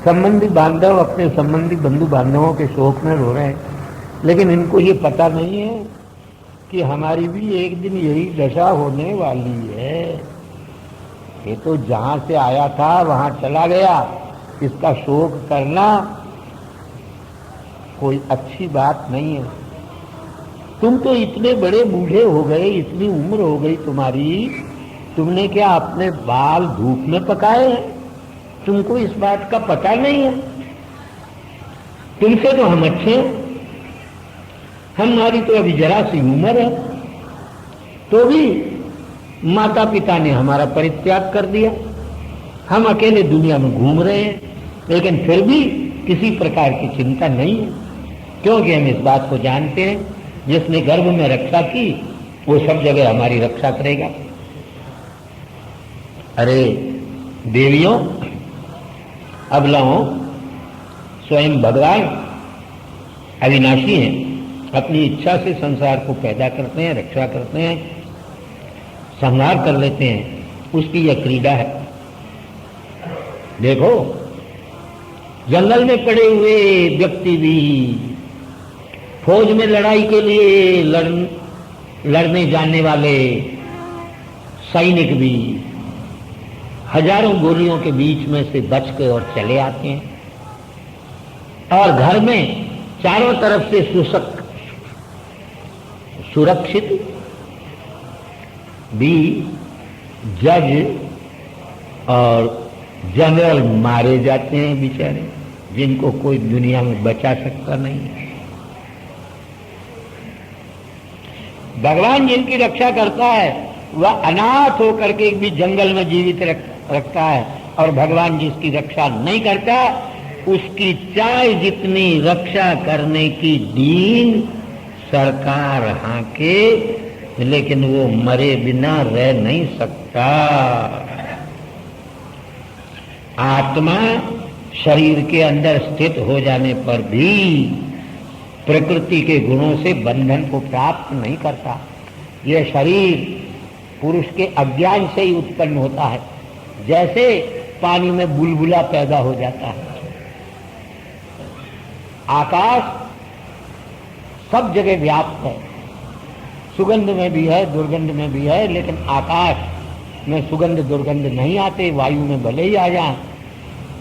संबंधी बांधव अपने संबंधी बंधु बांधवों के शोक में रो रहे हैं, लेकिन इनको ये पता नहीं है कि हमारी भी एक दिन यही दशा होने वाली है। ये तो जहां से आया था वहां चला गया, इसका शोक करना कोई अच्छी बात नहीं है। तुम तो इतने बड़े बूढ़े हो गए, इतनी उम्र हो गई तुम्हारी, तुमने क्या अपने बाल धूप में पकाए हैं? तुमको इस बात का पता नहीं है? तुमसे तो हम अच्छे हैं, हमारी तो अभी जरा सी उम्र है, तो भी माता पिता ने हमारा परित्याग कर दिया, हम अकेले दुनिया में घूम रहे हैं, लेकिन फिर भी किसी प्रकार की चिंता नहीं है, क्योंकि हम इस बात को जानते हैं जिसने गर्भ में रक्षा की वो सब जगह हमारी रक्षा करेगा। अरे देवियों, अबलाओं, स्वयं भगवान अविनाशी हैं, अपनी इच्छा से संसार को पैदा करते हैं, रक्षा करते हैं, संहार कर लेते हैं, उसकी यह क्रीड़ा है। देखो, जंगल में पड़े हुए व्यक्ति भी, फौज में लड़ाई के लिए लड़ने जाने वाले सैनिक भी हजारों गोलियों के बीच में से बच के और चले आते हैं, और घर में चारों तरफ से सुरक्षित भी जज और जनरल मारे जाते हैं बेचारे, जिनको कोई दुनिया में बचा सकता नहीं है। भगवान जिनकी रक्षा करता है वह अनाथ होकर के भी जंगल में जीवित रखता है, और भगवान जिसकी रक्षा नहीं करता उसकी चाहे जितनी रक्षा करने की दीन सरकार हाके, लेकिन वो मरे बिना रह नहीं सकता। आत्मा शरीर के अंदर स्थित हो जाने पर भी प्रकृति के गुणों से बंधन को प्राप्त नहीं करता। यह शरीर पुरुष के अज्ञान से ही उत्पन्न होता है, जैसे पानी में बुलबुला पैदा हो जाता है। आकाश सब जगह व्याप्त है, सुगंध में भी है, दुर्गंध में भी है, लेकिन आकाश में सुगंध दुर्गंध नहीं आते, वायु में भले ही आ जाए।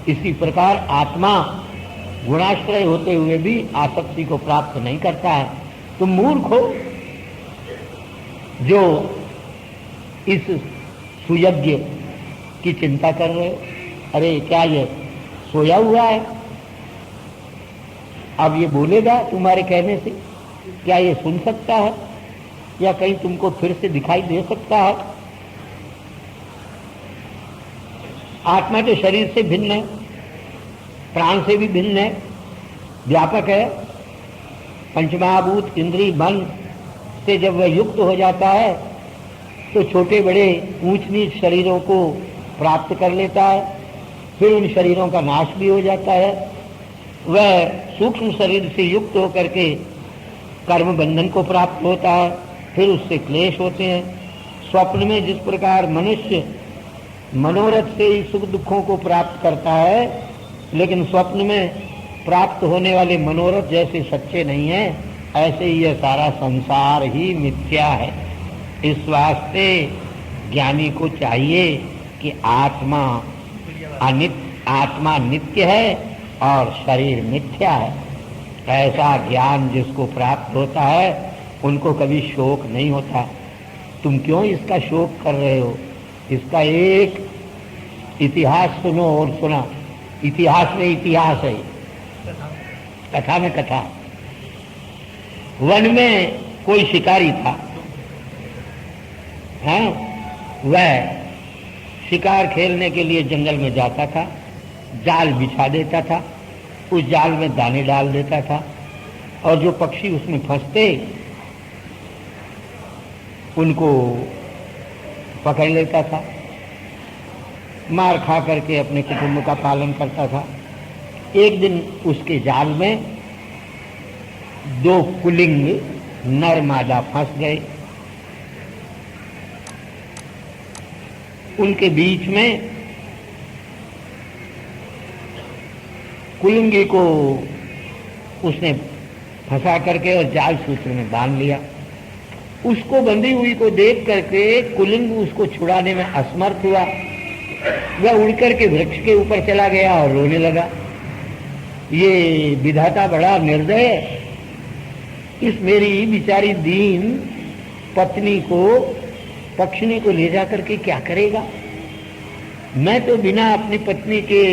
इसी प्रकार आत्मा गुणाश्रय होते हुए भी आसक्ति को प्राप्त नहीं करता है। तुम मूर्ख हो जो इस सुयज्ञ की चिंता कर रहे हो। अरे क्या ये सोया हुआ है? अब ये बोलेगा तुम्हारे कहने से? क्या ये सुन सकता है या कहीं तुमको फिर से दिखाई दे सकता है? आत्मा तो शरीर से भिन्न है, प्राण से भी भिन्न है, व्यापक है। पंचमहाभूत इंद्रिय मन से जब वह युक्त हो जाता है तो छोटे बड़े ऊंच नीच शरीरों को प्राप्त कर लेता है, फिर उन शरीरों का नाश भी हो जाता है। वह सूक्ष्म शरीर से युक्त होकर के कर्म बंधन को प्राप्त होता है, फिर उससे क्लेश होते हैं। स्वप्न में जिस प्रकार मनुष्य मनोरथ से ही सुख दुखों को प्राप्त करता है, लेकिन स्वप्न में प्राप्त होने वाले मनोरथ जैसे सच्चे नहीं है, ऐसे ही यह सारा संसार ही मिथ्या है। इस वास्ते ज्ञानी को चाहिए कि आत्मा नित्य है और शरीर मिथ्या है। ऐसा ज्ञान जिसको प्राप्त होता है उनको कभी शोक नहीं होता। तुम क्यों इसका शोक कर रहे हो? इसका एक इतिहास सुनो और सुना। इतिहास में इतिहास है, कथा में कथा। वन में कोई शिकारी था, हाँ, वह शिकार खेलने के लिए जंगल में जाता था, जाल बिछा देता था, उस जाल में दाने डाल देता था, और जो पक्षी उसमें फंसते उनको पकड़ लेता था, मार खा करके अपने कुटुंब का पालन करता था। एक दिन उसके जाल में दो कुलिंग नर मादा फंस गए। उनके बीच में कुलिंगी को उसने फंसा करके और जाल सूत्र में बांध लिया। उसको बंधी हुई को देख करके कुलिंग उसको छुड़ाने में असमर्थ हुआ। वह उड़ करके वृक्ष के ऊपर चला गया और रोने लगा। ये विधाता बड़ा निर्दय है, इस मेरी बिचारी दीन पत्नी को, पक्षिणी को ले जा करके क्या करेगा? मैं तो बिना अपनी पत्नी के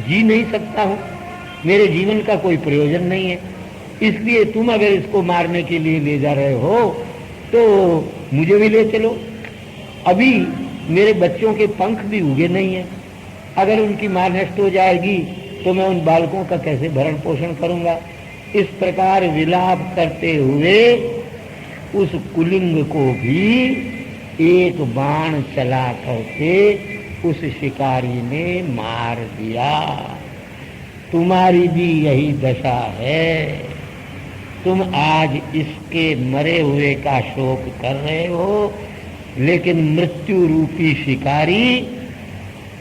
जी नहीं सकता हूँ, मेरे जीवन का कोई प्रयोजन नहीं है। इसलिए तुम अगर इसको मारने के लिए ले जा रहे हो तो मुझे भी ले चलो। अभी मेरे बच्चों के पंख भी उगे नहीं हैं, अगर उनकी माँ नष्ट हो जाएगी तो मैं उन बालकों का कैसे भरण पोषण करूंगा? इस प्रकार विलाप करते हुए उस कुलिंग को भी एक बाण चला करके उस शिकारी ने मार दिया। तुम्हारी भी यही दशा है, तुम आज इसके मरे हुए का शोक कर रहे हो, लेकिन मृत्यु रूपी शिकारी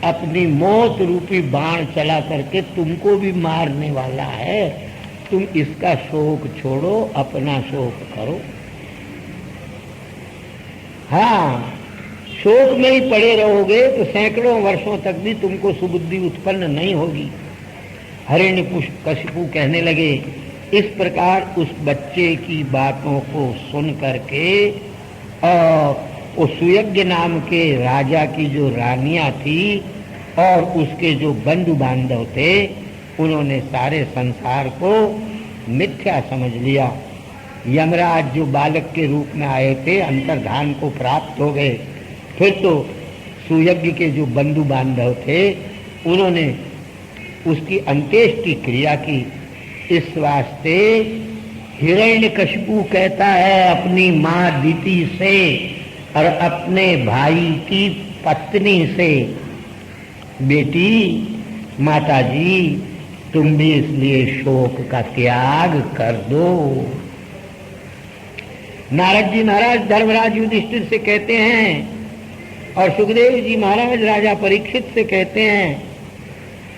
अपनी मौत रूपी बाण चला करके तुमको भी मारने वाला है। तुम इसका शोक छोड़ो, अपना शोक करो। हाँ, शोक में ही पड़े रहोगे तो सैकड़ों वर्षों तक भी तुमको सुबुद्धि उत्पन्न नहीं होगी। हिरण्यकशिपु कहने लगे, इस प्रकार उस बच्चे की बातों को सुन करके और उस सुयज्ञ नाम के राजा की जो रानियां थी और उसके जो बंधु बांधव थे, उन्होंने सारे संसार को मिथ्या समझ लिया। यमराज जो बालक के रूप में आए थे अंतर्धान को प्राप्त हो गए। फिर तो सुयज्ञ के जो बंधु बांधव थे उन्होंने उसकी अंत्येष्टि क्रिया की। इस वास्ते हिरण्यकशिपु कहता है अपनी माँ दीति से और अपने भाई की पत्नी से, बेटी माताजी तुम भी इसलिए शोक का त्याग कर दो। नारद जी महाराज धर्मराज युधिष्ठिर से कहते हैं और सुखदेव जी महाराज राजा परीक्षित से कहते हैं,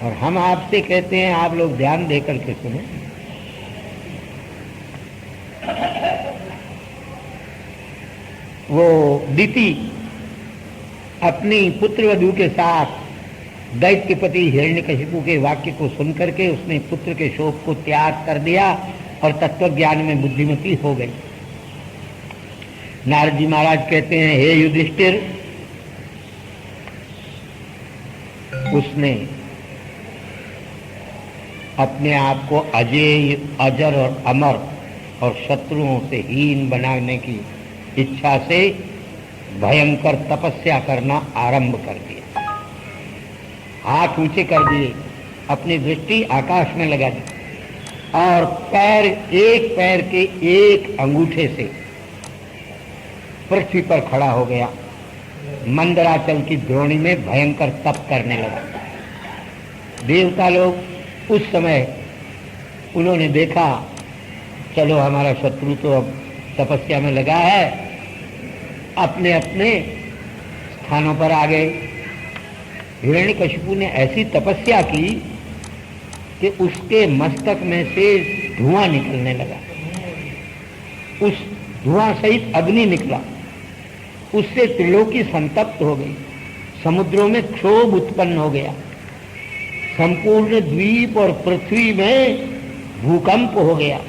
और हम आपसे कहते हैं, आप लोग ध्यान देकर के सुने। वो दीति अपनी पुत्रवधू के साथ दैत्यपति हिरण्यकशिपु के वाक्य को सुनकर के उसने पुत्र के शोक को त्याग कर दिया और तत्व ज्ञान में बुद्धिमती हो गई। नारद जी महाराज कहते हैं, हे युधिष्ठिर, उसने अपने आप को अजेय, अजर और अमर और शत्रुओं से हीन बनाने की इच्छा से भयंकर तपस्या करना आरंभ कर दिया। हाथ ऊंचे कर दिए, अपनी दृष्टि आकाश में लगा दी और एक पैर के एक अंगूठे से पृथ्वी पर खड़ा हो गया। मंदराचल की द्रोणी में भयंकर तप करने लगा। देवता लोग उस समय उन्होंने देखा, चलो हमारा शत्रु तो अब तपस्या में लगा है, अपने अपने स्थानों पर आ गए। हिरण्यकशिपु ने ऐसी तपस्या की कि उसके मस्तक में से धुआं निकलने लगा, उस धुआं सहित अग्नि निकला, उससे त्रिलोकी संतप्त हो गई, समुद्रों में क्षोभ उत्पन्न हो गया, संपूर्ण द्वीप और पृथ्वी में भूकंप हो गया,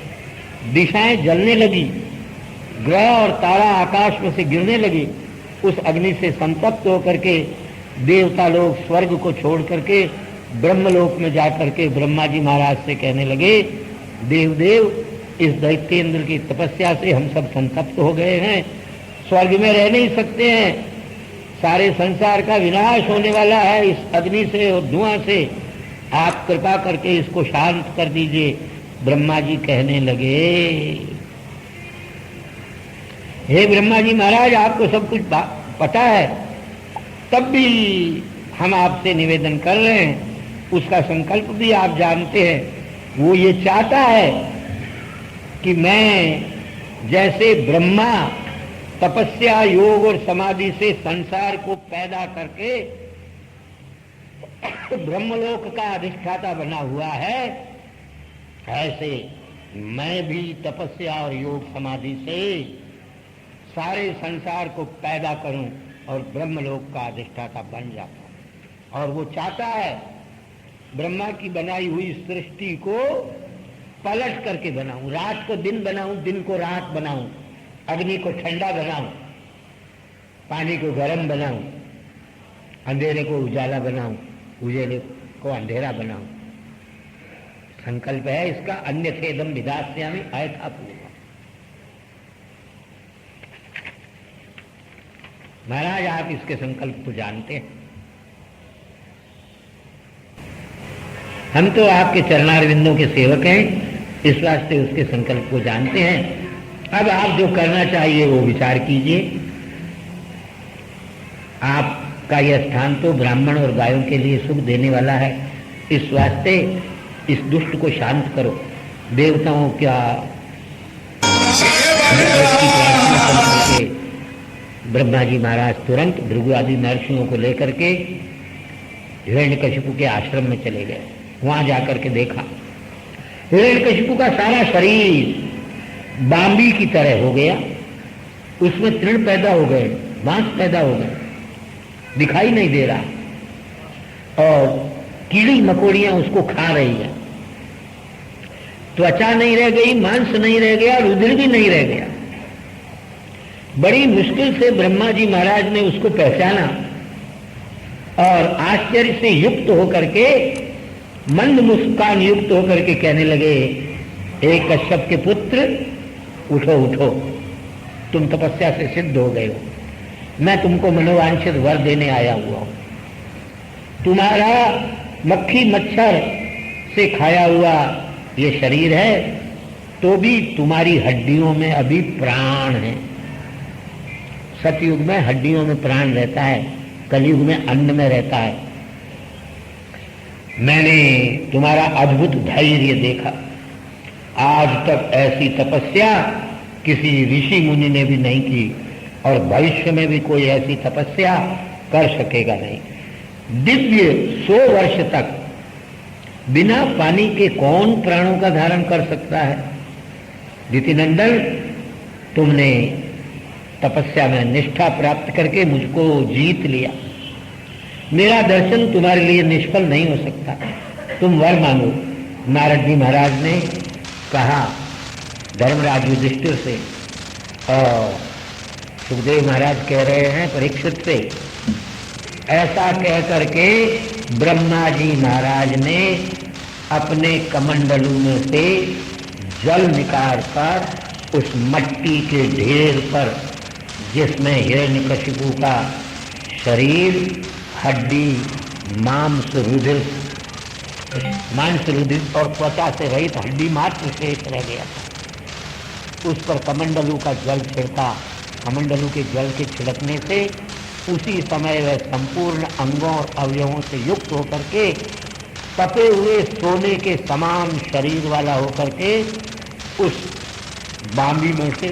दिशाएं जलने लगी, ग्रह और तारा आकाश में से गिरने लगे। उस अग्नि से संतप्त होकर के देवता लोग स्वर्ग को छोड़ करके ब्रह्मलोक में जाकर के ब्रह्मा जी महाराज से कहने लगे, देवदेव, इस दैत्येंद्र की तपस्या से हम सब संतप्त हो गए हैं, स्वर्ग में रह नहीं सकते हैं, सारे संसार का विनाश होने वाला है इस अग्नि से और धुआं से, आप कृपा करके इसको शांत कर दीजिए। ब्रह्मा जी कहने लगे, हे ब्रह्मा जी महाराज, आपको सब कुछ पता है, तब भी हम आपसे निवेदन कर रहे हैं, उसका संकल्प भी आप जानते हैं। वो ये चाहता है कि मैं जैसे ब्रह्मा तपस्या, योग और समाधि से संसार को पैदा करके ब्रह्मलोक का अधिष्ठाता बना हुआ है, ऐसे मैं भी तपस्या और योग समाधि से सारे संसार को पैदा करूं और ब्रह्मलोक का अधिष्ठाता बन जाता हूं। और वो चाहता है ब्रह्मा की बनाई हुई सृष्टि को पलट करके बनाऊं, रात को दिन बनाऊं, दिन को रात बनाऊं, अग्नि को ठंडा बनाऊं, पानी को गर्म बनाऊं, अंधेरे को उजाला बनाऊं, उजाले को अंधेरा बनाऊं। संकल्प है इसका, अन्यथेदम विधास्यामि अयथा पूर्वम्। महाराज आप इसके संकल्प को जानते हैं, हम तो आपके चरणारविंदों के सेवक हैं, इस वास्ते उसके संकल्प को जानते हैं। अब आप जो करना चाहिए वो विचार कीजिए। आपका यह स्थान तो ब्राह्मण और गायों के लिए सुख देने वाला है, इस वास्ते इस दुष्ट को शांत करो। देवताओं क्या ब्रह्मा जी महाराज तुरंत भृगु आदि महर्षियों को लेकर के हिरण्यकशिपु के आश्रम में चले गए। वहां जाकर के देखा हिरण्यकशिपु का सारा शरीर बांबी की तरह हो गया, उसमें तृण पैदा हो गए, बांस पैदा हो गए, दिखाई नहीं दे रहा और कीड़ी मकोड़ियां उसको खा रही है। त्वचा नहीं रह गई, मांस नहीं रह गया, रुधिर भी नहीं रह गया। बड़ी मुश्किल से ब्रह्मा जी महाराज ने उसको पहचाना और आश्चर्य से युक्त होकर के, मंद मुस्कान युक्त होकर के कहने लगे, हे कश्यप के पुत्र, उठो उठो, तुम तपस्या से सिद्ध हो गए हो, मैं तुमको मनोवांछित वर देने आया हुआ हूं। तुम्हारा मक्खी मच्छर से खाया हुआ ये शरीर है, तो भी तुम्हारी हड्डियों में अभी प्राण है। सतयुग में हड्डियों में प्राण रहता है, कलयुग में अन्न में रहता है। मैंने तुम्हारा अद्भुत धैर्य देखा, आज तक ऐसी तपस्या किसी ऋषि मुनि ने भी नहीं की और भविष्य में भी कोई ऐसी तपस्या कर सकेगा नहीं। दिव्य 100 वर्ष तक बिना पानी के कौन प्राणों का धारण कर सकता है? दितिनंदन, तुमने तपस्या में निष्ठा प्राप्त करके मुझको जीत लिया। मेरा दर्शन तुम्हारे लिए निष्फल नहीं हो सकता, तुम वर मांगो। नारद जी महाराज ने कहा धर्मराज युधिष्ठिर से, और सुखदेव महाराज कह रहे हैं परीक्षित से। ऐसा कह करके ब्रह्मा जी महाराज ने अपने कमंडलू में से जल निकाल कर उस मट्टी के ढेर पर, जिसमें हिरण्यकशिपु का शरीर, हड्डी, मांस रुधिर और त्वचा से रहित हड्डी मात्र शेष रह गया था, उस पर कमंडलू का जल छिड़का। कमंडलू के जल के छिड़कने से उसी समय वह संपूर्ण अंगों और अवयवों से युक्त होकर के तपे हुए सोने के समान शरीर वाला होकर के उस बांबी में से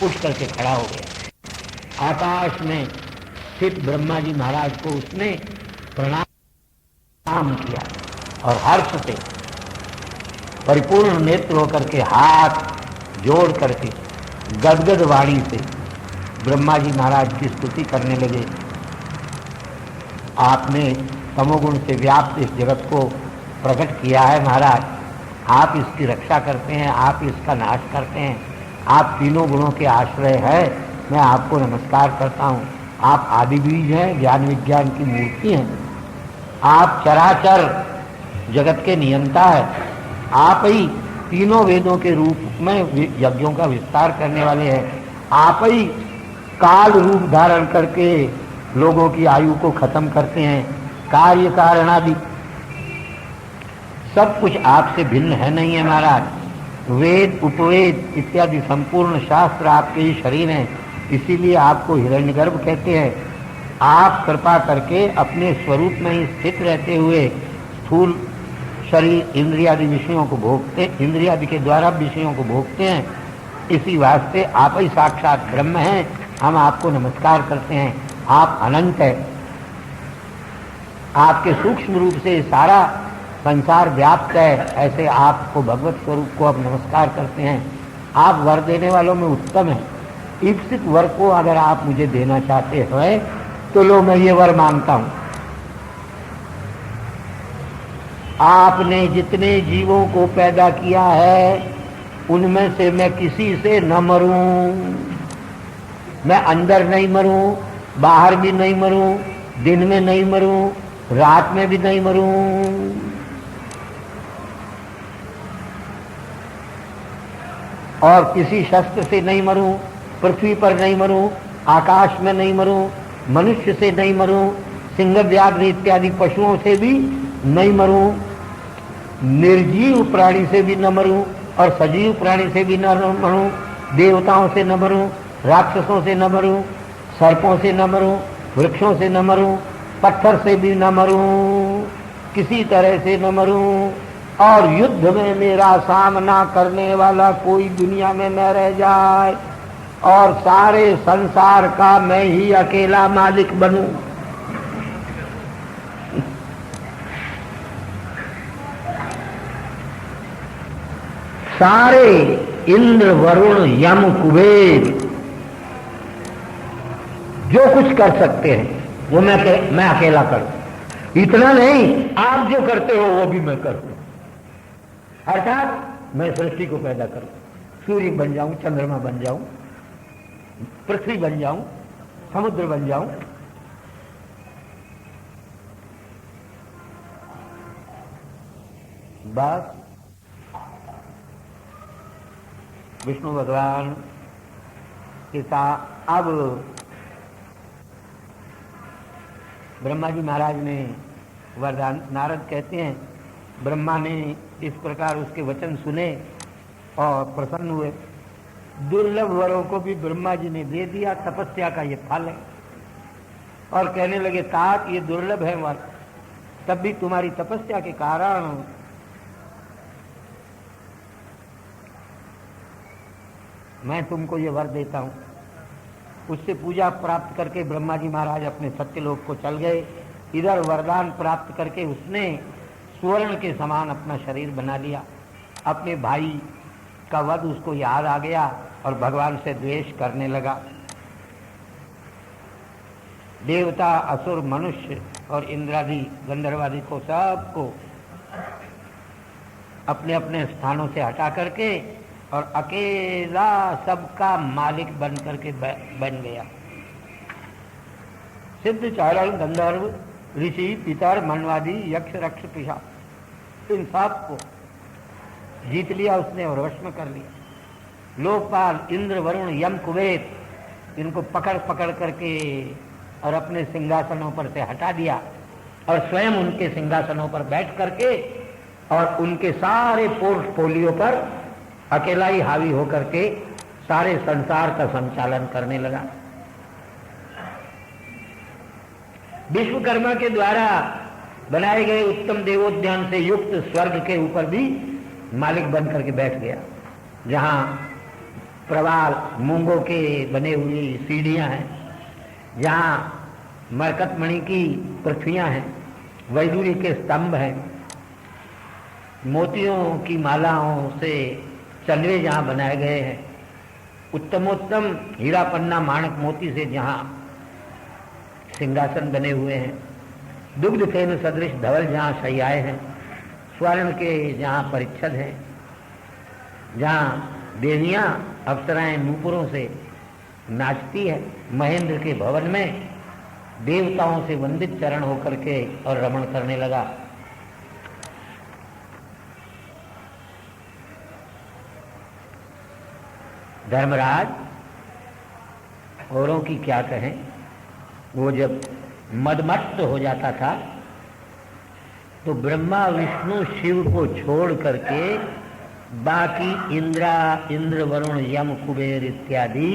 उठ करके खड़ा हो गया। आकाश में स्थित ब्रह्मा जी महाराज को उसने प्रणाम किया और हर्ष से परिपूर्ण नेत्र होकर के हाथ जोड़ करके गदगद वाणी से ब्रह्मा जी महाराज की स्तुति करने लगे। आपने तमोगुण से व्याप्त इस जगत को प्रकट किया है महाराज, आप इसकी रक्षा करते हैं, आप इसका नाश करते हैं, आप तीनों गुणों के आश्रय है। मैं आपको नमस्कार करता हूँ। आप आदि बीज हैं, ज्ञान विज्ञान की मूर्ति हैं, आप चराचर जगत के नियंता है, आप ही तीनों वेदों के रूप में यज्ञों का विस्तार करने वाले हैं, आप ही काल रूप धारण करके लोगों की आयु को खत्म करते हैं। कार्य कारण आदि सब कुछ आपसे भिन्न है नहीं है महाराज। वेद उपवेद इत्यादि संपूर्ण शास्त्र आपके ही शरीर हैं, इसीलिए आपको हिरण्यगर्भ कहते हैं। आप कृपा करके अपने स्वरूप में ही स्थित रहते हुए स्थूल शरीर इंद्रियादि विषयों को भोगते, इंद्रियादि के द्वारा विषयों को भोगते हैं। इसी वास्ते आप ही साक्षात ब्रह्म हैं। हम आपको नमस्कार करते हैं, आप अनंत है। आपके सूक्ष्म रूप से सारा संसार व्याप्त है, ऐसे आपको भगवत स्वरूप को आप नमस्कार करते हैं। आप वर देने वालों में उत्तम हैं। ईप्सित वर को अगर आप मुझे देना चाहते हैं तो लो, मैं ये वर मांगता हूं। आपने जितने जीवों को पैदा किया है उनमें से मैं किसी से न मरूं। मैं अंदर नहीं मरूं, बाहर भी नहीं मरूं, दिन में नहीं मरूं, रात में भी नहीं मरूं। और किसी शस्त्र से नहीं मरूं, पृथ्वी पर नहीं मरूं, आकाश में नहीं मरूं, मनुष्य से नहीं मरूं, सिंह व्याघ्र इत्यादि पशुओं से भी नहीं मरूं, निर्जीव प्राणी से भी न मरूं और सजीव प्राणी से भी न मरूं, देवताओं से न मरूं, राक्षसों से न मरूं, सर्पों से न मरूं, वृक्षों से न मरूं, पत्थर से भी न मरूं, किसी तरह से न मरूं, और युद्ध में मेरा सामना करने वाला कोई दुनिया में न रह जाए और सारे संसार का मैं ही अकेला मालिक बनूं। सारे इंद्र वरुण यम कुबेर जो कुछ कर सकते हैं वो मैं अकेला करूं। इतना नहीं, आप जो करते हो वो भी मैं करूं। अर्थात मैं सृष्टि को पैदा करूं, सूर्य बन जाऊं, चंद्रमा बन जाऊं, पृथ्वी बन जाऊं, समुद्र बन जाऊं। बस विष्णु भगवान के साथ अब ब्रह्मा जी महाराज ने वरदान, नारद कहते हैं ब्रह्मा ने इस प्रकार उसके वचन सुने और प्रसन्न हुए। दुर्लभ वरों को भी ब्रह्मा जी ने दे दिया, तपस्या का ये फल है। और कहने लगे तात ये दुर्लभ है वर, तब भी तुम्हारी तपस्या के कारण मैं तुमको ये वर देता हूं। उससे पूजा प्राप्त करके ब्रह्मा जी महाराज अपने सत्यलोक को चल गए। इधर वरदान प्राप्त करके उसने स्वर्ण के समान अपना शरीर बना लिया। अपने भाई का वध उसको याद आ गया और भगवान से द्वेष करने लगा। देवता, असुर, मनुष्य और इंद्रादि गंधर्वादि को सबको अपने अपने स्थानों से हटा करके और अकेला सबका मालिक बन करके बन गया। सिद्ध, चारण, गंधर्व, ऋषि, पितर, मनवादी, यक्ष, रक्ष, पिशाच, इन सब को जीत लिया उसने और वश में कर लिया। लोकपाल, इंद्र, वरुण, यम, कुबेर, इनको पकड़ पकड़ करके और अपने सिंहासनों पर से हटा दिया और स्वयं उनके सिंहासनों पर बैठ करके और उनके सारे पोर्टफोलियो पर अकेला ही हावी होकर के सारे संसार का संचालन करने लगा। विश्वकर्मा के द्वारा बनाए गए उत्तम देवोद्यान से युक्त स्वर्ग के ऊपर भी मालिक बन करके बैठ गया, जहां प्रवाल मूंगों के बने हुए सीढ़ियां हैं, जहां मरकतमणि की पृथ्वियां हैं, वैदूर्य के स्तंभ हैं, मोतियों की मालाओं से चंद्रे जहां बनाए गए हैं, उत्तमोत्तम हीरा पन्ना माणक मोती से जहां सिंहासन बने हुए हैं, दुग्ध फेन सदृश धवल जहां शय्याएं हैं, स्वर्ण के जहां परिच्छद हैं, जहां देवियां अप्सराएं नूपुरों से नाचती है, महेंद्र के भवन में देवताओं से वंदित चरण होकर के और रमण करने लगा। धर्मराज औरों की क्या कहें, वो जब मदमस्त हो जाता था तो ब्रह्मा, विष्णु, शिव को छोड़ करके बाकी इंद्र, वरुण, यम, कुबेर इत्यादि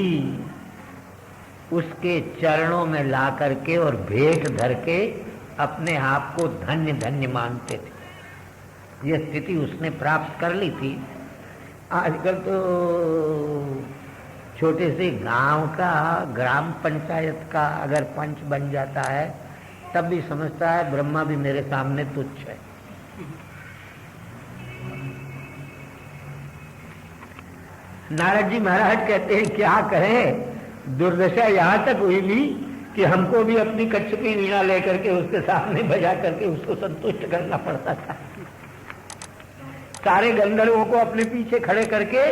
उसके चरणों में ला करके और भेंट धर के अपने आप को धन्य धन्य मानते थे। यह स्थिति उसने प्राप्त कर ली थी। आजकल तो छोटे से गांव का, ग्राम पंचायत का अगर पंच बन जाता है तब भी समझता है ब्रह्मा भी मेरे सामने तुच्छ है। नारद जी महाराज कहते हैं क्या करें, दुर्दशा यहां तक हुई भी कि हमको भी अपनी कच्छपी वीणा लेकर के उसके सामने बजा करके उसको संतुष्ट करना पड़ता था। सारे गंधर्वों को अपने पीछे खड़े करके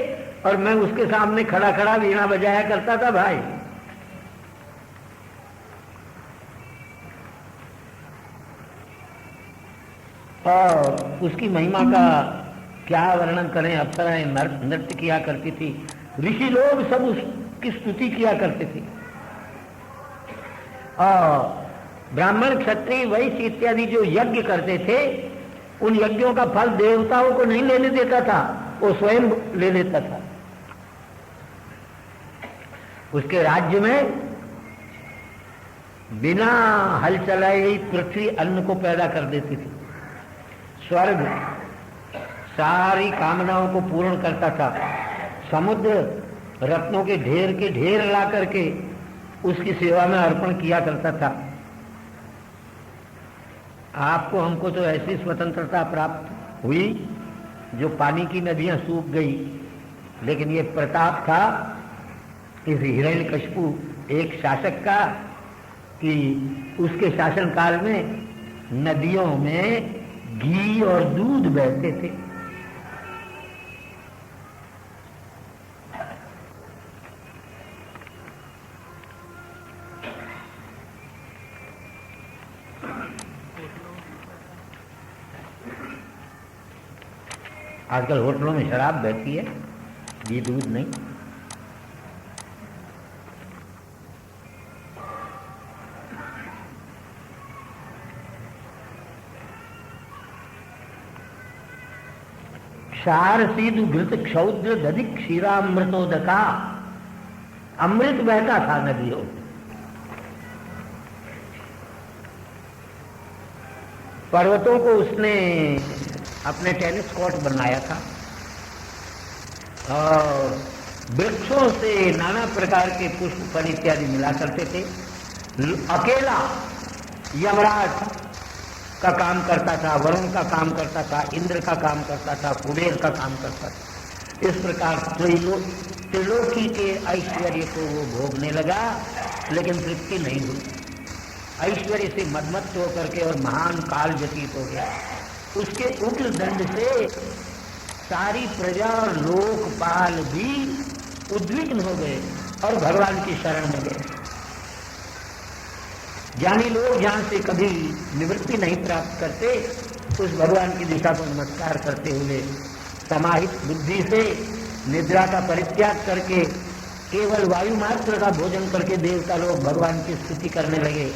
और मैं उसके सामने खड़ा खड़ा वीणा बजाया करता था भाई। और उसकी महिमा का क्या वर्णन करें। अप्सराएं नृत्य किया करती थी, ऋषि लोग सब उसकी स्तुति किया करते थे। और ब्राह्मण क्षत्रिय वैश्य इत्यादि जो यज्ञ करते थे, उन यज्ञों का फल देवताओं को नहीं लेने देता था, वो स्वयं ले लेता था। उसके राज्य में बिना हल चलाए ही पृथ्वी अन्न को पैदा कर देती थी। स्वर्ग सारी कामनाओं को पूर्ण करता था। समुद्र रत्नों के ढेर ला करके उसकी सेवा में अर्पण किया करता था। आपको हमको तो ऐसी स्वतंत्रता प्राप्त हुई जो पानी की नदियां सूख गई, लेकिन ये प्रताप था इस हिरण्यकशिपु एक शासक का कि उसके शासन काल में नदियों में घी और दूध बहते थे। आजकल होटलों में शराब बहती है, घी दूध नहीं। क्षार सीधु घृत क्षौद्र दधि क्षीरामृतोदका, अमृत बहता था नदियों। पर्वतों को उसने अपने टेनिस कोर्ट बनाया था और वृक्षों से नाना प्रकार के पुष्प फल इत्यादि मिला करते थे। अकेला यमराज का काम करता था, वरुण का काम करता था, इंद्र का काम करता था, कुबेर का काम करता था। इस प्रकार त्रिलोकी के ऐश्वर्य को वो भोगने लगा, लेकिन तृप्ति नहीं हुई। ऐश्वर्य से मदमत्त होकर के और महान काल व्यतीत हो गया। उसके उग्र दंड से सारी प्रजा और लोकपाल भी उद्विग्न हो गए और भगवान की शरण में गए। ज्ञानी लोग जहां से कभी निवृत्ति नहीं प्राप्त करते, उस भगवान की दिशा को नमस्कार करते हुए समाहित बुद्धि से निद्रा का परित्याग करके केवल वायु मात्र का भोजन करके देवता लोग भगवान की स्तुति करने लगे।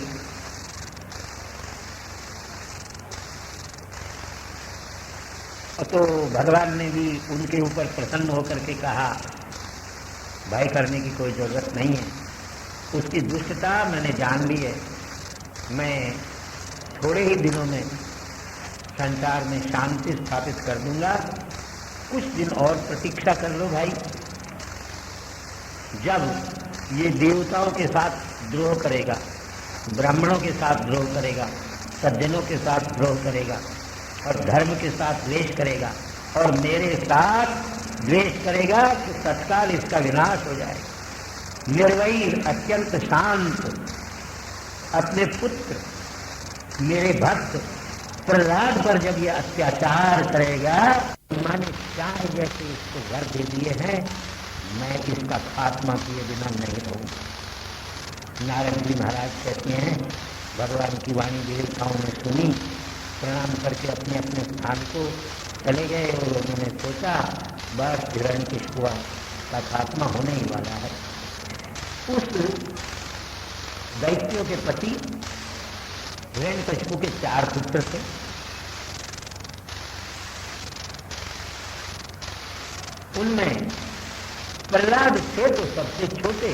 तो भगवान ने भी उनके ऊपर प्रसन्न होकर के कहा, भय करने की कोई जरूरत नहीं है, उसकी दुष्टता मैंने जान ली है। मैं थोड़े ही दिनों में संसार में शांति स्थापित कर दूंगा, कुछ दिन और प्रतीक्षा कर लो भाई। जब ये देवताओं के साथ द्रोह करेगा, ब्राह्मणों के साथ द्रोह करेगा, सज्जनों के साथ द्रोह करेगा और धर्म के साथ द्वेष करेगा और मेरे साथ द्वेष करेगा, तो तत्काल इसका विनाश हो जाएगा। निर्वैर अत्यंत शांत अपने पुत्र मेरे भक्त प्रहलाद पर जब ये अत्याचार करेगा, मैंने चाहे जैसे इसको घर दे दिए हैं, मैं इसका खात्मा किए बिना नहीं रहूंगा। नारद जी महाराज कहते हैं, भगवान की वाणी देवताओं ने सुनी, प्रणाम करके अपने अपने स्थान को चले गए और उन्होंने सोचा बस हिरण्यकशिपु का खात्मा होने ही वाला है। उस दैत्यों के पति हिरण्यकशिपु के 4 पुत्र थे। उनमें प्रहलाद थे तो सबसे छोटे,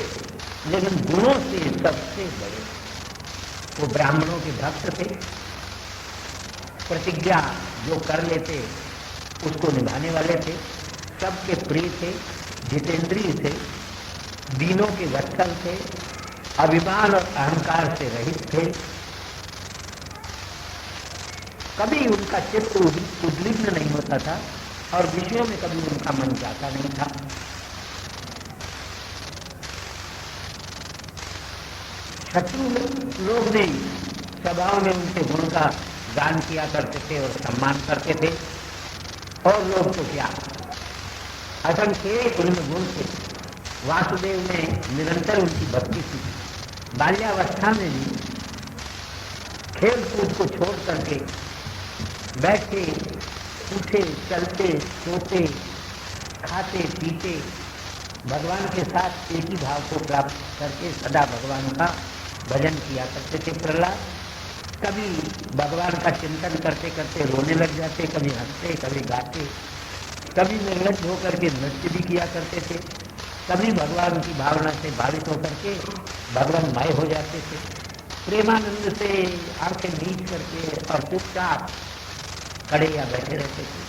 लेकिन गुणों से सबसे बड़े। वो ब्राह्मणों के भक्त थे, प्रतिज्ञा जो कर लेते उसको निभाने वाले थे, सबके प्रिय थे, जितेंद्रिय थे, दीनों के वत्सल थे, अभिमान और अहंकार से रहित थे, कभी उनका चित्त उद्विग्न नहीं होता था और विषयों में कभी उनका मन जाता नहीं था। शत्रु लोग भी सभाओं में उनके गुण का गान किया करते थे और सम्मान करते थे, और लोग तो क्या, असंख्य उनमें गुण थे। वासुदेव ने निरंतर उनकी भक्ति की। बाल्यावस्था में भी खेल कूद को छोड़ करके बैठे उठे चलते सोते खाते पीते भगवान के साथ एक ही भाव को प्राप्त करके सदा भगवान का भजन किया करते थे। प्रहलाद कभी भगवान का चिंतन करते करते रोने लग जाते, कभी हंसते, कभी गाते, कभी निर्लज्ज होकर के नृत्य भी किया करते थे, कभी भगवान की भावना से भावित होकर के भगवानमय हो जाते थे। प्रेमानंद से आंखें नीच करके और चुपचाप खड़े या बैठे रहते थे।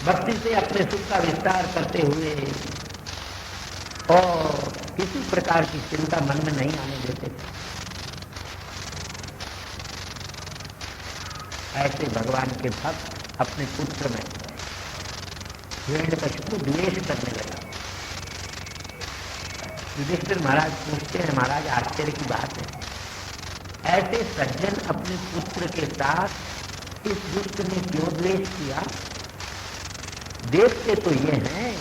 भक्ति से अपने सुख का विस्तार करते हुए और किसी प्रकार की चिंता मन में नहीं आने देते थे। ऐसे भगवान के भक्त अपने पुत्र में हिरण्यकशिपु को द्वेष करने लगा। युधिष्ठिर महाराज पूछते हैं, महाराज आश्चर्य की बात है, ऐसे सज्जन अपने पुत्र के साथ इस दुष्ट ने क्यों द्वेष किया? देखते तो ये हैं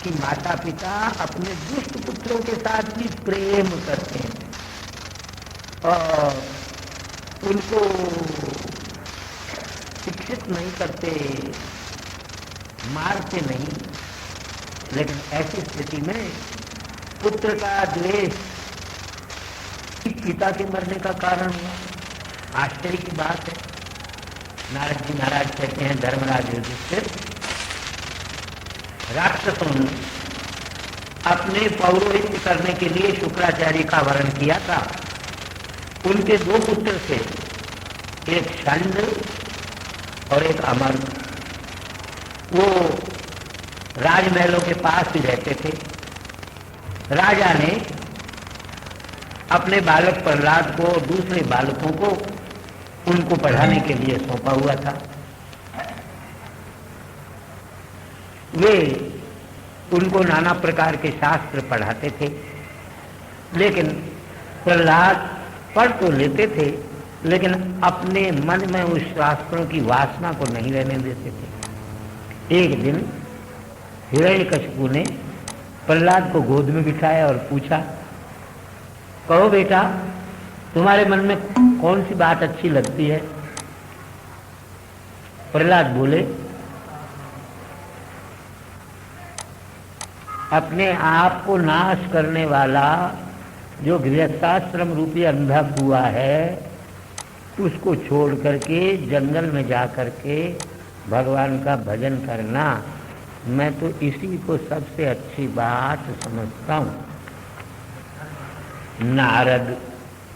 कि माता पिता अपने दुष्ट पुत्रों के साथ भी प्रेम करते हैं और उनको शिक्षित नहीं करते, मारते नहीं। लेकिन ऐसी स्थिति में पुत्र का द्वेष पिता के मरने का कारण हुआ। आश्चर्य की बात है। नारद जी महाराज कहते हैं, धर्मराज युधिष्ठिर, राक्षसों ने अपने पौरोहित्य करने के लिए शुक्राचार्य का वरण किया था। उनके दो पुत्र थे, एक छंद और एक अमर। वो राजमहलों के पास ही रहते थे। राजा ने अपने बालक प्रहलाद को दूसरे बालकों को उनको पढ़ाने के लिए सौंपा हुआ था। वे उनको नाना प्रकार के शास्त्र पढ़ाते थे, लेकिन प्रहलाद पढ़ तो लेते थे लेकिन अपने मन में उस शास्त्रों की वासना को नहीं रहने देते थे। एक दिन हिरण्यकशिपु ने प्रहलाद को गोद में बिठाया और पूछा, कहो बेटा, तुम्हारे मन में कौन सी बात अच्छी लगती है? प्रहलाद बोले, अपने आप को नाश करने वाला जो गृहस्थाश्रम रूपी अंधा कुआं है उसको छोड़ करके जंगल में जा करके भगवान का भजन करना, मैं तो इसी को सबसे अच्छी बात समझता हूँ। नारद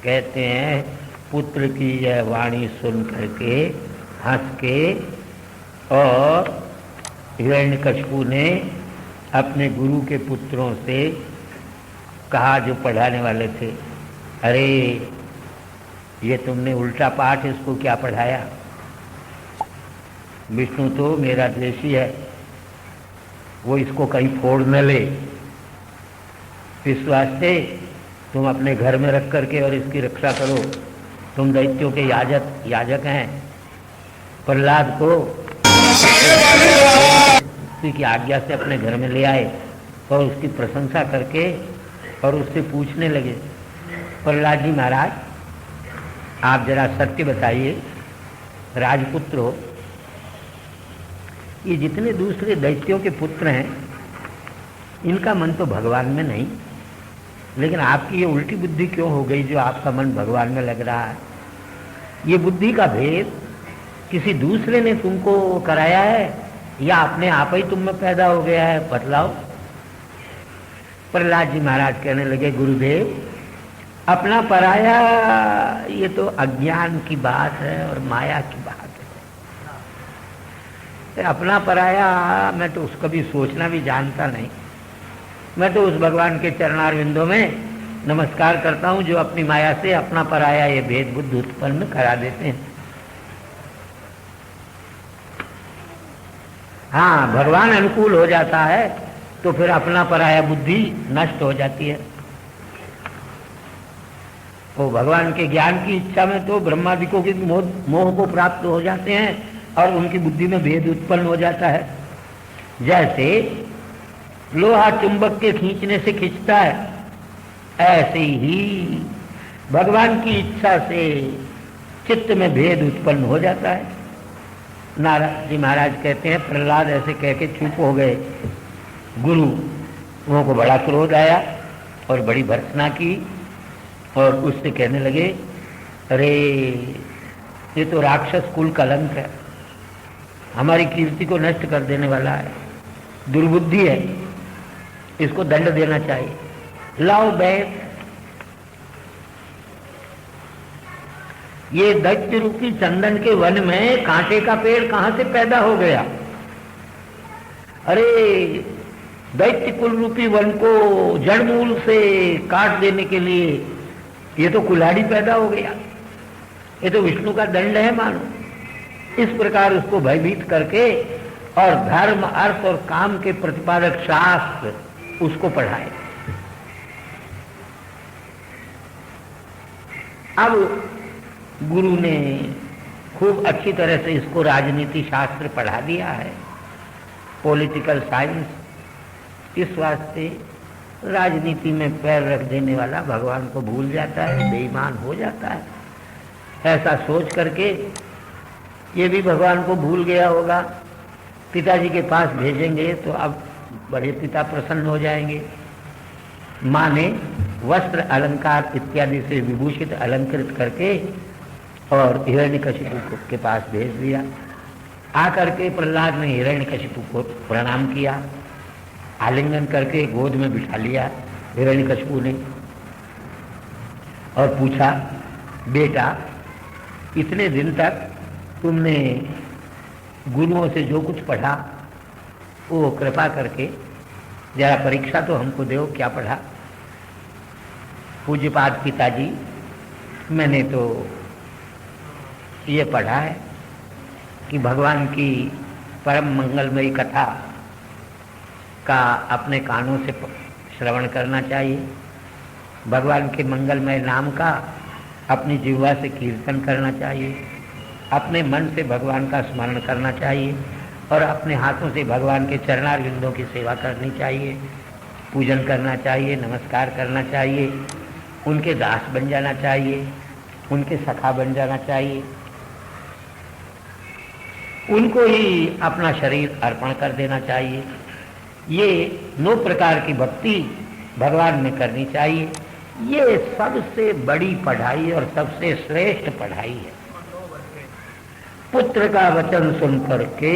कहते हैं, पुत्र की यह वाणी सुन करके हंस के और हिरण्यकशिपु ने अपने गुरु के पुत्रों से कहा, जो पढ़ाने वाले थे, अरे ये तुमने उल्टा पाठ इसको क्या पढ़ाया? विष्णु तो मेरा द्वेषी है, वो इसको कहीं फोड़ न ले, इस वास्ते तुम अपने घर में रख करके और इसकी रक्षा करो। तुम दैत्यों के याजक हैं। प्रहलाद को उसकी की आज्ञा से अपने घर में ले आए और उसकी प्रशंसा करके और उससे पूछने लगे, प्रहलाद जी महाराज, आप जरा सत्य बताइए, राजपुत्र हो, ये जितने दूसरे दैत्यों के पुत्र हैं इनका मन तो भगवान में नहीं, लेकिन आपकी ये उल्टी बुद्धि क्यों हो गई जो आपका मन भगवान में लग रहा है? ये बुद्धि का भेद किसी दूसरे ने तुमको कराया है या अपने आप ही तुम में पैदा हो गया है? बतलाओ। प्रहलाद जी महाराज कहने लगे, गुरुदेव, अपना पराया ये तो अज्ञान की बात है और माया की बात है। अपना पराया मैं तो उसको भी सोचना भी जानता नहीं। मैं तो उस भगवान के चरणारविंदों में नमस्कार करता हूँ जो अपनी माया से अपना पराया ये भेद बुद्धि उत्पन्न करा देते हैं। हाँ, भगवान अनुकूल हो जाता है तो फिर अपना पराया बुद्धि नष्ट हो जाती है। वो भगवान के ज्ञान की इच्छा में तो ब्रह्मादिकों के मोह को प्राप्त हो जाते हैं और उनकी बुद्धि में भेद उत्पन्न हो जाता है। जैसे लोहा चुंबक के खींचने से खींचता है, ऐसे ही भगवान की इच्छा से चित्त में भेद उत्पन्न हो जाता है। नारद जी महाराज कहते हैं, प्रहलाद ऐसे कह के चुप हो गए। गुरु को बड़ा क्रोध आया और बड़ी भर्त्सना की और उससे कहने लगे, अरे ये तो राक्षस कुल कलंक है, हमारी कीर्ति को नष्ट कर देने वाला है, दुर्बुद्धि है, इसको दंड देना चाहिए। लाओ बैठ। ये दैत्य रूपी चंदन के वन में कांटे का पेड़ कहां से पैदा हो गया? अरे दैत्य कुल रूपी वन को जड़ मूल से काट देने के लिए ये तो कुल्हाड़ी पैदा हो गया, ये तो विष्णु का दंड है मानो। इस प्रकार उसको भयभीत करके और धर्म अर्थ और काम के प्रतिपादक शास्त्र उसको पढ़ाए। अब गुरु ने खूब अच्छी तरह से इसको राजनीति शास्त्र पढ़ा दिया है, पॉलिटिकल साइंस। इस वास्ते राजनीति में पैर रख देने वाला भगवान को भूल जाता है, बेईमान हो जाता है। ऐसा सोच करके ये भी भगवान को भूल गया होगा। पिताजी के पास भेजेंगे तो अब बड़े पिता प्रसन्न हो जाएंगे। माँ ने वस्त्र अलंकार इत्यादि से विभूषित अलंकृत करके और हिरण्यकशिपु के पास भेज दिया। आकर के प्रहलाद ने हिरण्यकशिपु को प्रणाम किया, आलिंगन करके गोद में बिठा लिया हिरण्यकशिपु ने और पूछा, बेटा इतने दिन तक तुमने गुरुओं से जो कुछ पढ़ा वो कृपा करके जरा परीक्षा तो हमको दो, क्या पढ़ा? पूज्यपाद पिताजी, मैंने तो ये पढ़ा है कि भगवान की परम मंगलमयी कथा का अपने कानों से श्रवण करना चाहिए, भगवान के मंगलमय नाम का अपनी जिह्वा से कीर्तन करना चाहिए, अपने मन से भगवान का स्मरण करना चाहिए और अपने हाथों से भगवान के चरणारविंदों की सेवा करनी चाहिए, पूजन करना चाहिए, नमस्कार करना चाहिए, उनके दास बन जाना चाहिए, उनके सखा बन जाना चाहिए, उनको ही अपना शरीर अर्पण कर देना चाहिए। ये 9 प्रकार की भक्ति भगवान में करनी चाहिए। ये सबसे बड़ी पढ़ाई और सबसे श्रेष्ठ पढ़ाई है। पुत्र का वचन सुन करके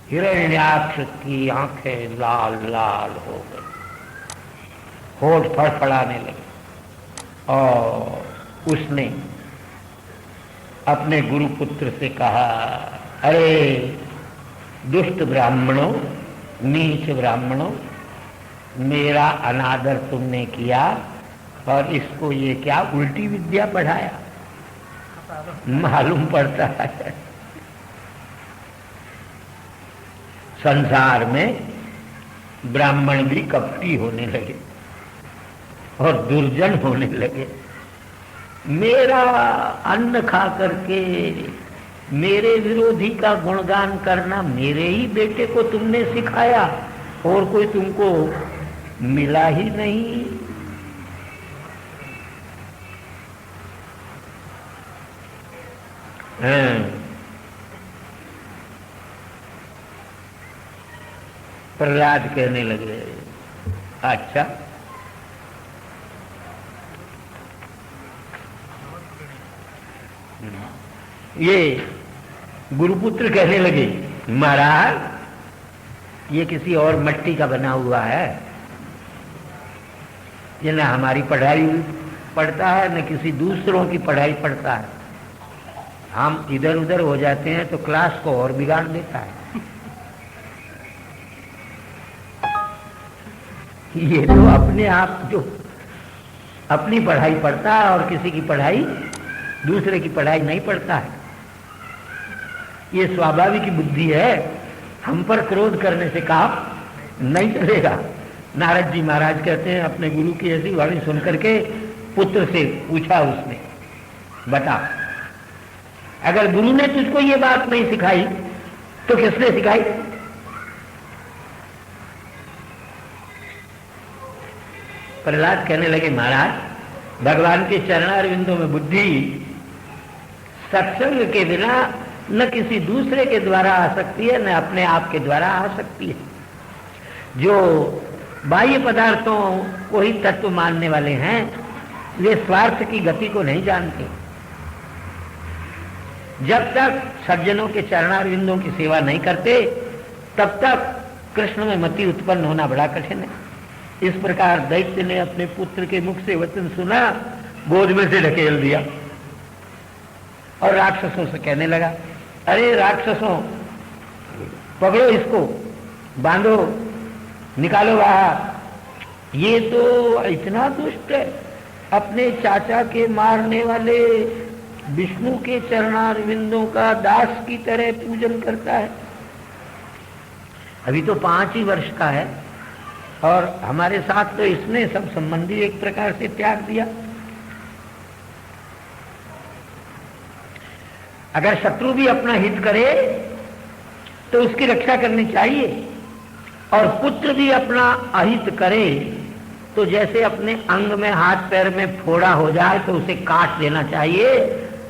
हिरण्याक्ष की आंखें लाल लाल हो गई, होठ फड़फड़ाने लगे और उसने अपने गुरुपुत्र से कहा, अरे दुष्ट ब्राह्मणों, नीच ब्राह्मणों, मेरा अनादर तुमने किया और इसको ये क्या उल्टी विद्या पढ़ाया? मालूम पड़ता है संसार में ब्राह्मण भी कपटी होने लगे और दुर्जन होने लगे। मेरा अन्न खा करके मेरे विरोधी का गुणगान करना मेरे ही बेटे को तुमने सिखाया और कोई तुमको मिला ही नहीं। प्रहलाद कहने लगे, अच्छा ये गुरुपुत्र कहने लगे, महाराज ये किसी और मट्टी का बना हुआ है, ये न हमारी पढ़ाई पढ़ता है न किसी दूसरों की पढ़ाई पढ़ता है। हम इधर उधर हो जाते हैं तो क्लास को और बिगाड़ देता है। ये तो अपने आप जो अपनी पढ़ाई पढ़ता है और किसी की पढ़ाई, दूसरे की पढ़ाई नहीं पढ़ता है। ये स्वाभाविक बुद्धि है, हम पर क्रोध करने से काम नहीं चलेगा। नारद जी महाराज कहते हैं, अपने गुरु की ऐसी वाणी सुनकर के पुत्र से पूछा उसने, बता अगर गुरु ने तुझको ये बात नहीं सिखाई तो किसने सिखाई? प्रहलाद कहने लगे, महाराज भगवान के चरणारविंदों में बुद्धि सत्संग के बिना न किसी दूसरे के द्वारा आ सकती है, न अपने आप के द्वारा आ सकती है। जो बाह्य पदार्थों को ही तत्व मानने वाले हैं, वे स्वार्थ की गति को नहीं जानते। जब तक सज्जनों के चरणारविंदों की सेवा नहीं करते, तब तक कृष्ण में मति उत्पन्न होना बड़ा कठिन है। इस प्रकार दैत्य ने अपने पुत्र के मुख से वचन सुना, गोद में से ढकेल दिया और राक्षसों से कहने लगा, अरे राक्षसों, पकड़ो इसको, बांधो, निकालो बाहर। ये तो इतना दुष्ट है, अपने चाचा के मारने वाले विष्णु के चरणारविंदों का दास की तरह पूजन करता है। अभी तो 5 ही वर्ष का है और हमारे साथ तो इसने सब संबंधी एक प्रकार से त्याग दिया। अगर शत्रु भी अपना हित करे तो उसकी रक्षा करनी चाहिए, और पुत्र भी अपना अहित करे तो जैसे अपने अंग में हाथ पैर में फोड़ा हो जाए तो उसे काट देना चाहिए,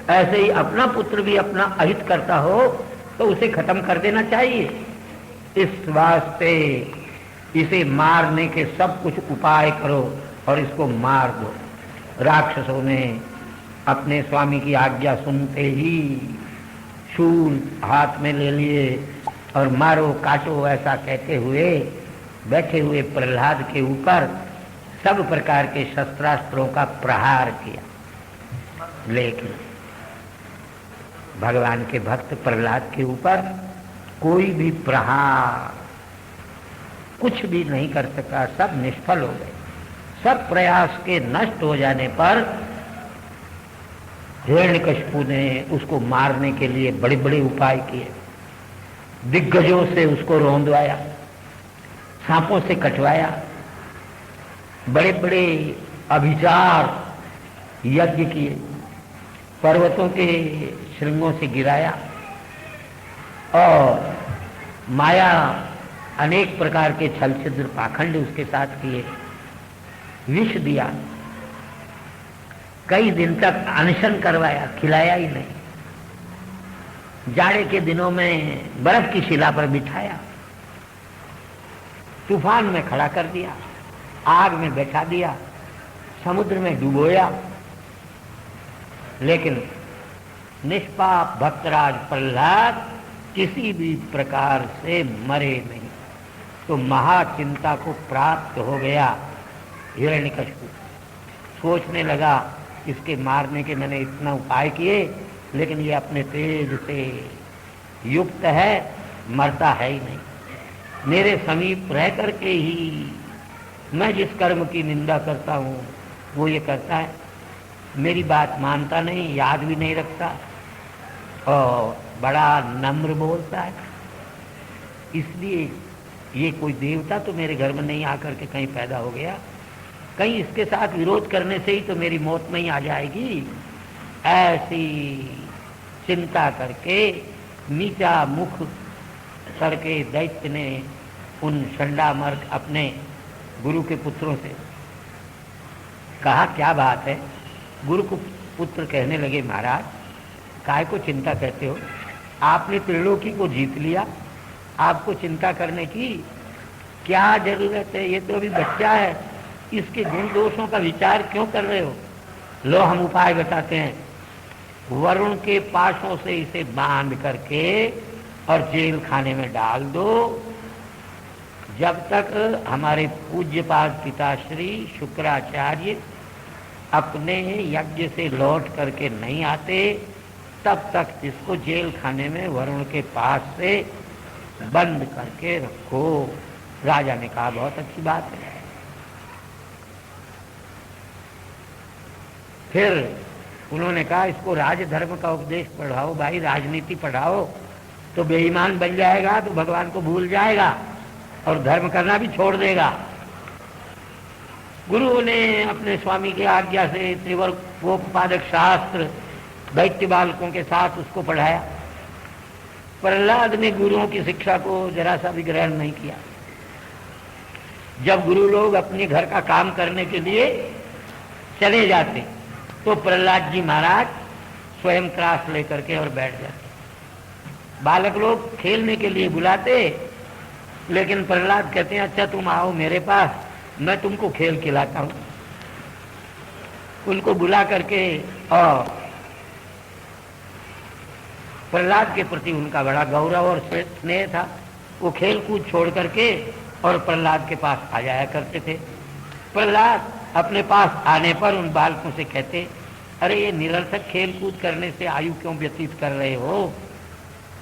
ऐसे ही अपना पुत्र भी अपना अहित करता हो तो उसे खत्म कर देना चाहिए। इस वास्ते इसे मारने के सब कुछ उपाय करो और इसको मार दो। राक्षसों ने अपने स्वामी की आज्ञा सुनते ही शूल हाथ में ले लिए और मारो काटो ऐसा कहते हुए बैठे हुए प्रहलाद के ऊपर सब प्रकार के शस्त्रास्त्रों का प्रहार किया। लेकिन भगवान के भक्त प्रहलाद के ऊपर कोई भी प्रहार कुछ भी नहीं कर सका, सब निष्फल हो गए। सब प्रयास के नष्ट हो जाने पर हिरण्यकशिपु ने उसको मारने के लिए बड़े बड़े उपाय किए। दिग्गजों से उसको रोंदवाया, सांपों से कटवाया, बड़े बड़े अभिचार यज्ञ किए, पर्वतों के श्रृंगों से गिराया और माया अनेक प्रकार के छल छिद्र पाखंड उसके साथ किए, विष दिया, कई दिन तक अनशन करवाया, खिलाया ही नहीं। जाड़े के दिनों में बर्फ की शिला पर बिठाया, तूफान में खड़ा कर दिया, आग में बैठा दिया, समुद्र में डुबोया। लेकिन निष्पाप भक्तराज प्रहलाद किसी भी प्रकार से मरे नहीं, तो महाचिंता को प्राप्त हो गया। हिरण्यकशिपु सोचने लगा, इसके मारने के मैंने इतना उपाय किए, लेकिन ये अपने तेज से युक्त है, मरता है ही नहीं। मेरे समीप रह करके ही मैं जिस कर्म की निंदा करता हूँ वो ये करता है, मेरी बात मानता नहीं, याद भी नहीं रखता और बड़ा नम्र बोलता है। इसलिए ये कोई देवता तो मेरे घर में नहीं आकर के कहीं पैदा हो गया, कहीं इसके साथ विरोध करने से ही तो मेरी मौत नहीं आ जाएगी। ऐसी चिंता करके नीचा मुख करके दैत्य ने उन षंडामर्क अपने गुरु के पुत्रों से कहा, क्या बात है? गुरु को पुत्र कहने लगे, महाराज काय को चिंता करते हो? आपने त्रिलोकी को जीत लिया, आपको चिंता करने की क्या जरूरत है? ये तो अभी बच्चा है, इसके गुण दोषों का विचार क्यों कर रहे हो? लो हम उपाय बताते हैं, वरुण के पाशों से इसे बांध करके और जेल खाने में डाल दो, जब तक हमारे पूज्यपाद पिताश्री शुक्राचार्य अपने यज्ञ से लौट करके नहीं आते, तब तक इसको जेल खाने में वरुण के पास से बंद करके रखो। राजा ने कहा, बहुत अच्छी बात है। फिर उन्होंने कहा, इसको राजधर्म का उपदेश पढ़ाओ भाई, राजनीति पढ़ाओ, तो बेईमान बन जाएगा, तो भगवान को भूल जाएगा और धर्म करना भी छोड़ देगा। गुरु ने अपने स्वामी की आज्ञा से त्रिवर्गोपपादक शास्त्र दैत्य बालकों के साथ उसको पढ़ाया। प्रहलाद ने गुरुओं की शिक्षा को जरा सा भी ग्रहण नहीं किया। जब गुरु लोग अपने घर का काम करने के लिए चले जाते तो प्रहलाद जी महाराज स्वयं त्रास लेकर के और बैठ जाते। बालक लोग खेलने के लिए बुलाते, लेकिन प्रहलाद कहते हैं अच्छा तुम आओ मेरे पास, मैं तुमको खेल खिलाता हूं। उनको बुला करके, और प्रहलाद के प्रति उनका बड़ा गौरव और स्नेह था। वो खेल कूद छोड़ करके और प्रहलाद के पास आ जाया करते थे। प्रहलाद अपने पास आने पर उन बालकों से कहते, अरे ये निरर्थक खेल कूद करने से आयु क्यों व्यतीत कर रहे हो?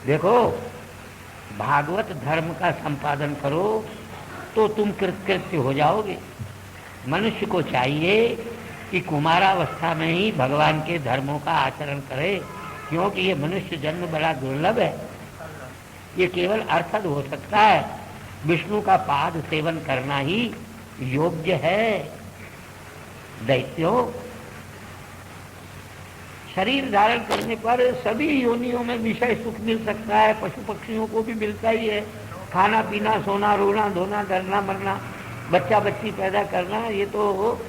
देखो, भागवत धर्म का संपादन करो तो तुम कृतकृत्य हो जाओगे। मनुष्य को चाहिए कि कुमारावस्था में ही भगवान के धर्मों का आचरण करे, क्योंकि ये मनुष्य जन्म बड़ा दुर्लभ है। ये केवल अर्थद हो सकता है, विष्णु का पाद सेवन करना ही योग्य है। दैत्यों, शरीर धारण करने पर सभी योनियों में विषय सुख मिल सकता है, पशु पक्षियों को भी मिलता ही है। खाना पीना, सोना, रोना धोना, डरना मरना, बच्चा बच्ची पैदा करना, ये तो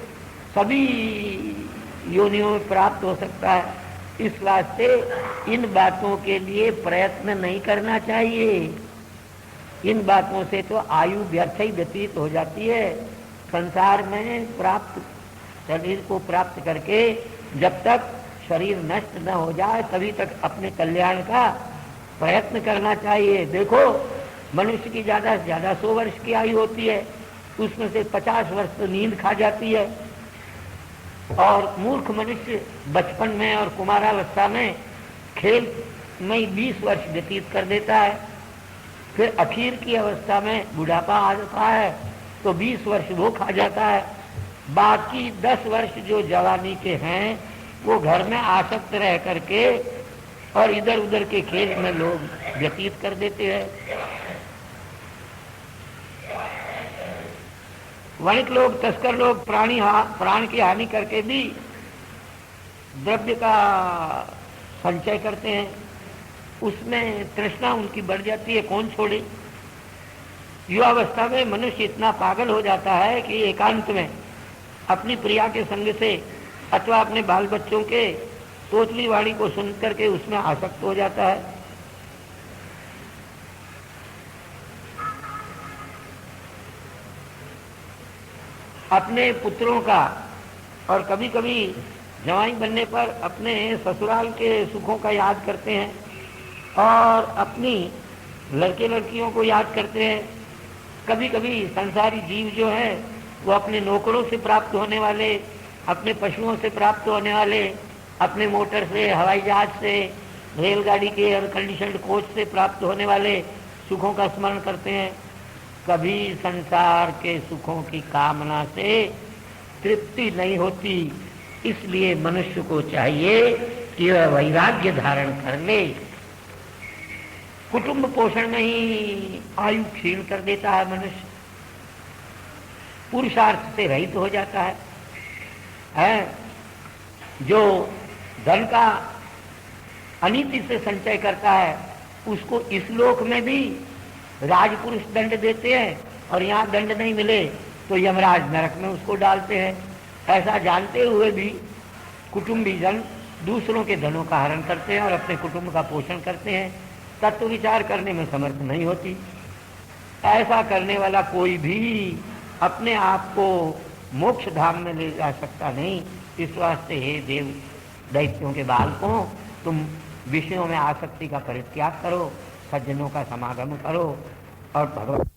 सभी योनियों में प्राप्त हो सकता है। इस वास्ते इन बातों के लिए प्रयत्न नहीं करना चाहिए। इन बातों से तो आयु व्यर्थ ही व्यतीत हो जाती है। संसार में प्राप्त शरीर को प्राप्त करके जब तक शरीर नष्ट न हो जाए तभी तक अपने कल्याण का प्रयत्न करना चाहिए। देखो, मनुष्य की ज्यादा से ज्यादा 100 वर्ष की आयु होती है, उसमें से 50 वर्ष तो नींद खा जाती है। और मूर्ख मनुष्य बचपन में और कुमारावस्था में खेल में 20 वर्ष व्यतीत कर देता है। फिर आखिर की अवस्था में बुढ़ापा आ जाता है तो 20 वर्ष वो खा जाता है। बाकी 10 वर्ष जो जवानी के हैं वो घर में आसक्त रह करके और इधर उधर के खेल में लोग व्यतीत कर देते हैं। वणिक लोग, तस्कर लोग प्राण की हानि करके भी द्रव्य का संचय करते हैं, उसमें तृष्णा उनकी बढ़ जाती है, कौन छोड़े। युवावस्था में मनुष्य इतना पागल हो जाता है कि एकांत में अपनी प्रिया के संग से अथवा अपने बाल बच्चों के तोतली वाणी को सुन करके उसमें आसक्त हो जाता है। अपने पुत्रों का और कभी कभी जवाई बनने पर अपने ससुराल के सुखों का याद करते हैं और अपनी लड़के लड़कियों को याद करते हैं। कभी कभी संसारी जीव जो है वो अपने नौकरों से प्राप्त होने वाले, अपने पशुओं से प्राप्त होने वाले, अपने मोटर से, हवाई जहाज से, रेलगाड़ी के एयर कंडीशनड कोच से प्राप्त होने वाले सुखों का स्मरण करते हैं। कभी संसार के सुखों की कामना से तृप्ति नहीं होती। इसलिए मनुष्य को चाहिए कि वह वैराग्य धारण कर ले। कुटुंब पोषण में ही आयु क्षीण कर देता है मनुष्य, पुरुषार्थ से रहित हो जाता है। जो धन का अनीति से संचय करता है उसको इस लोक में भी राजपुरुष दंड देते हैं और यहाँ दंड नहीं मिले तो यमराज नरक में उसको डालते हैं। ऐसा जानते हुए भी कुटुंबी जन दूसरों के धनों का हरण करते हैं और अपने कुटुंब का पोषण करते हैं। तत्व विचार करने में समर्थ नहीं होती। ऐसा करने वाला कोई भी अपने आप को मोक्ष धाम में ले जा सकता नहीं। इस वास्ते हे देव दैत्यों के बालकों, तुम विषयों में आसक्ति का परित्याग करो, सज्जनों का समागम करो और भगवान